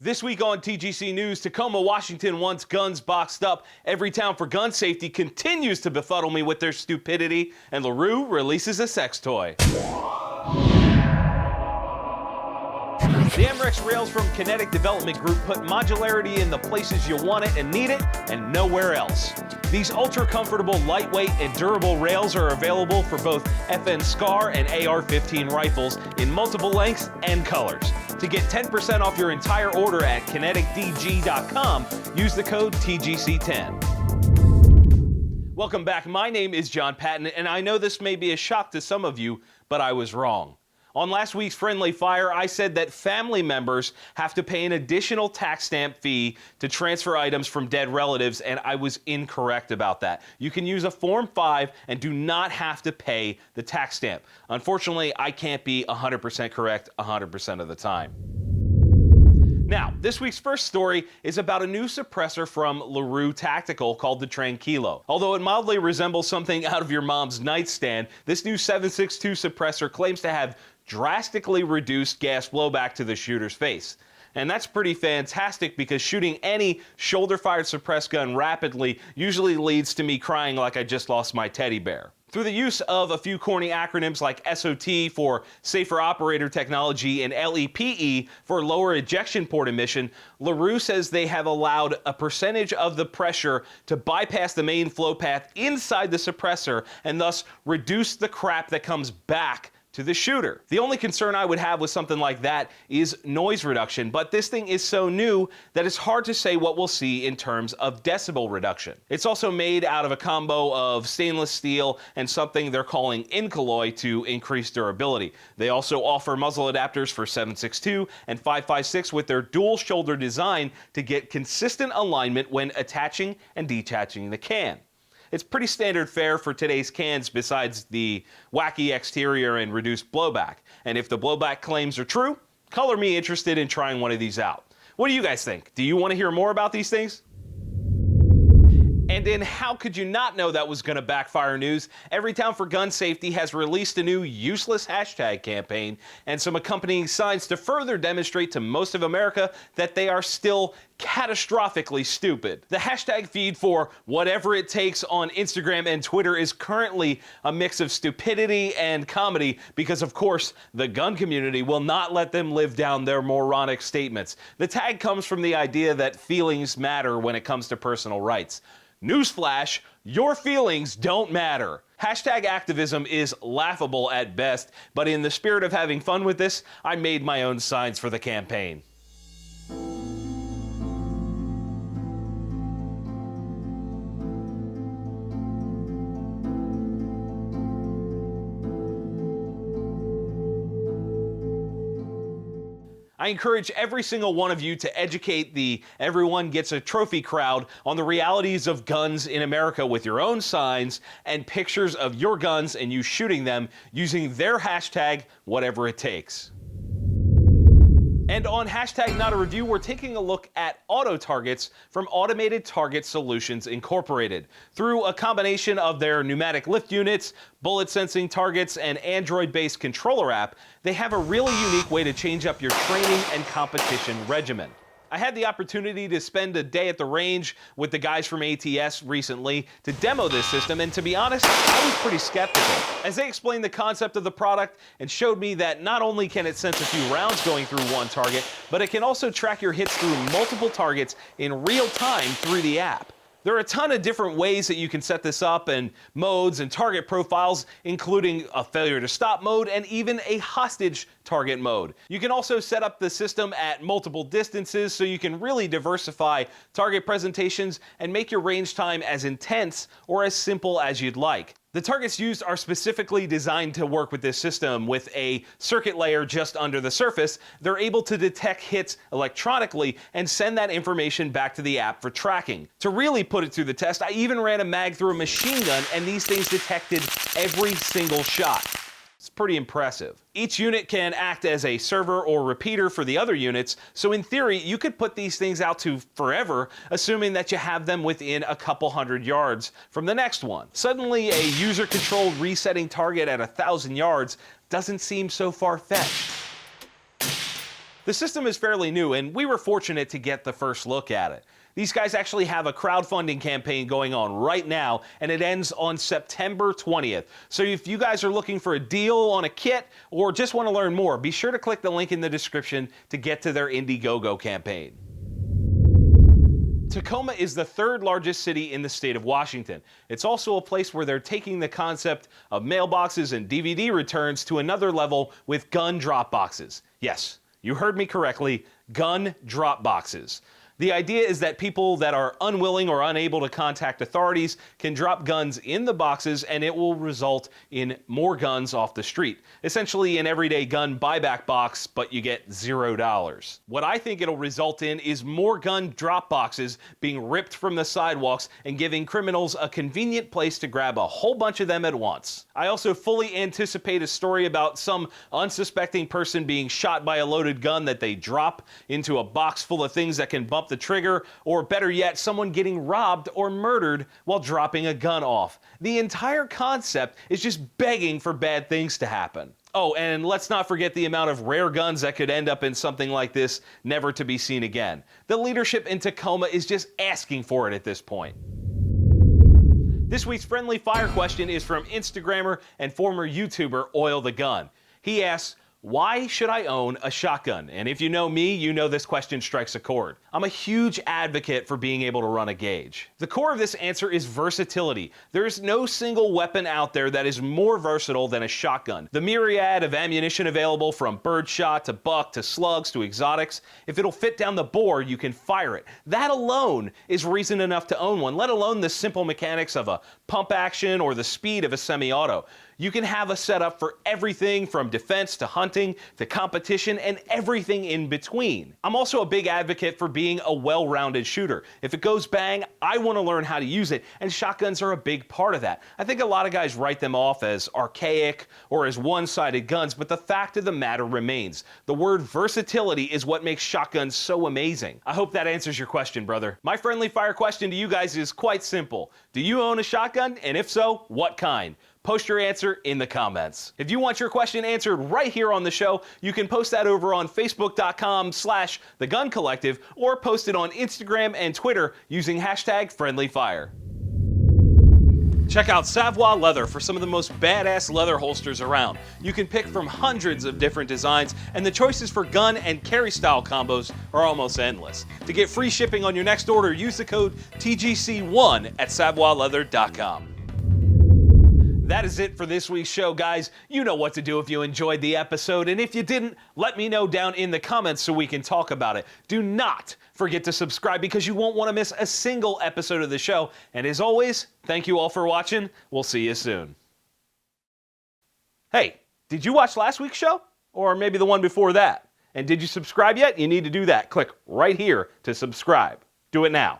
This week on TGC News, Tacoma Washington wants guns boxed up. Everytown for gun safety continues to befuddle me with their stupidity. And Larue releases a sex toy. The MREX rails from Kinetic Development Group put modularity in the places you want it and need it, and nowhere else. These ultra-comfortable, lightweight, and durable rails are available for both FN SCAR and AR-15 rifles in multiple lengths and colors. To get 10% off your entire order at kineticdg.com, use the code TGC10. Welcome back. My name is Jon Patton, and I know this may be a shock to some of you, but I was wrong. On last week's Friendly Fire, I said that family members have to pay an additional tax stamp fee to transfer items from dead relatives, and I was incorrect about that. You can use a Form 5 and do not have to pay the tax stamp. Unfortunately, I can't be 100% correct 100% of the time. Now, this week's first story is about a new suppressor from Larue Tactical called the Tranquilo. Although it mildly resembles something out of your mom's nightstand, this new 7.62 suppressor claims to have drastically reduced gas blowback to the shooter's face. And that's pretty fantastic because shooting any shoulder-fired suppressed gun rapidly usually leads to me crying like I just lost my teddy bear. Through the use of a few corny acronyms like SOT for Safer Operator Technology and LEPE for lower ejection port emission, Larue says they have allowed a percentage of the pressure to bypass the main flow path inside the suppressor and thus reduce the crap that comes back to the shooter. The only concern I would have with something like that is noise reduction, but this thing is so new that it's hard to say what we'll see in terms of decibel reduction. It's also made out of a combo of stainless steel and something they're calling Incalloy to increase durability. They also offer muzzle adapters for 7.62 and 5.56 with their dual shoulder design to get consistent alignment when attaching and detaching the can. It's pretty standard fare for today's cans besides the wacky exterior and reduced blowback. And if the blowback claims are true, color me interested in trying one of these out. What do you guys think? Do you want to hear more about these things? And in How Could You Not Know That Was Gonna Backfire news, Everytown for Gun Safety has released a new useless hashtag campaign and some accompanying signs to further demonstrate to most of America that they are still catastrophically stupid. The hashtag feed for whatever it takes on Instagram and Twitter is currently a mix of stupidity and comedy because, of course, the gun community will not let them live down their moronic statements. The tag comes from the idea that feelings matter when it comes to personal rights. Newsflash, your feelings don't matter. Hashtag activism is laughable at best, but in the spirit of having fun with this, I made my own signs for the campaign. I encourage every single one of you to educate the Everyone Gets a Trophy crowd on the realities of guns in America with your own signs and pictures of your guns and you shooting them using their hashtag, whatever it takes. And on hashtag Not a Review, we're taking a look at auto targets from Automated Target Solutions Incorporated. Through a combination of their pneumatic lift units, bullet sensing targets, and Android-based controller app, they have a really unique way to change up your training and competition regimen. I had the opportunity to spend a day at the range with the guys from ATS recently to demo this system, and to be honest, I was pretty skeptical. As they explained the concept of the product and showed me that not only can it sense a few rounds going through one target, but it can also track your hits through multiple targets in real time through the app. There are a ton of different ways that you can set this up and modes and target profiles, including a failure to stop mode and even a hostage target mode. You can also set up the system at multiple distances so you can really diversify target presentations and make your range time as intense or as simple as you'd like. The targets used are specifically designed to work with this system. With a circuit layer just under the surface, they're able to detect hits electronically and send that information back to the app for tracking. To really put it through the test, I even ran a mag through a machine gun and these things detected every single shot. It's pretty impressive. Each unit can act as a server or repeater for the other units, so in theory, you could put these things out to forever, assuming that you have them within a couple hundred yards from the next one. Suddenly, a user-controlled resetting target at 1,000 yards doesn't seem so far-fetched. The system is fairly new, and we were fortunate to get the first look at it. These guys actually have a crowdfunding campaign going on right now, and it ends on September 20th. So if you guys are looking for a deal on a kit or just want to learn more, be sure to click the link in the description to get to their Indiegogo campaign. Tacoma is the third largest city in the state of Washington. It's also a place where they're taking the concept of mailboxes and DVD returns to another level with gun drop boxes. Yes, you heard me correctly, gun drop boxes. The idea is that people that are unwilling or unable to contact authorities can drop guns in the boxes, and it will result in more guns off the street. Essentially an everyday gun buyback box, but you get $0. What I think it'll result in is more gun drop boxes being ripped from the sidewalks and giving criminals a convenient place to grab a whole bunch of them at once. I also fully anticipate a story about some unsuspecting person being shot by a loaded gun that they drop into a box full of things that can bump the trigger, or better yet, someone getting robbed or murdered while dropping a gun off. The entire concept is just begging for bad things to happen. Oh, and let's not forget the amount of rare guns that could end up in something like this, never to be seen again. The leadership in Tacoma is just asking for it at this point. This week's friendly fire question is from Instagrammer and former YouTuber Oil the Gun. He asks, why should I own a shotgun? And if you know me, you know this question strikes a chord. I'm a huge advocate for being able to run a gauge. The core of this answer is versatility. There is no single weapon out there that is more versatile than a shotgun. The myriad of ammunition available, from birdshot to buck to slugs to exotics, if it'll fit down the bore, you can fire it. That alone is reason enough to own one, let alone the simple mechanics of a pump action or the speed of a semi-auto. You can have a setup for everything from defense to hunting to competition and everything in between. I'm also a big advocate for being a well-rounded shooter. If it goes bang, I want to learn how to use it, and shotguns are a big part of that. I think a lot of guys write them off as archaic or as one-sided guns, but the fact of the matter remains. The word versatility is what makes shotguns so amazing. I hope that answers your question, brother. My friendly fire question to you guys is quite simple. Do you own a shotgun? And if so, what kind? Post your answer in the comments. If you want your question answered right here on the show, you can post that over on facebook.com/theguncollective or post it on Instagram and Twitter using #friendlyfire. Check out Savoir Leather for some of the most badass leather holsters around. You can pick from hundreds of different designs, and the choices for gun and carry style combos are almost endless. To get free shipping on your next order, use the code TGC1 at savoirleather.com. That is it for this week's show, guys. You know what to do if you enjoyed the episode, and if you didn't, let me know down in the comments so we can talk about it. Do not forget to subscribe because you won't want to miss a single episode of the show. And as always, thank you all for watching. We'll see you soon. Hey, did you watch last week's show? Or maybe the one before that? And did you subscribe yet? You need to do that. Click right here to subscribe. Do it now.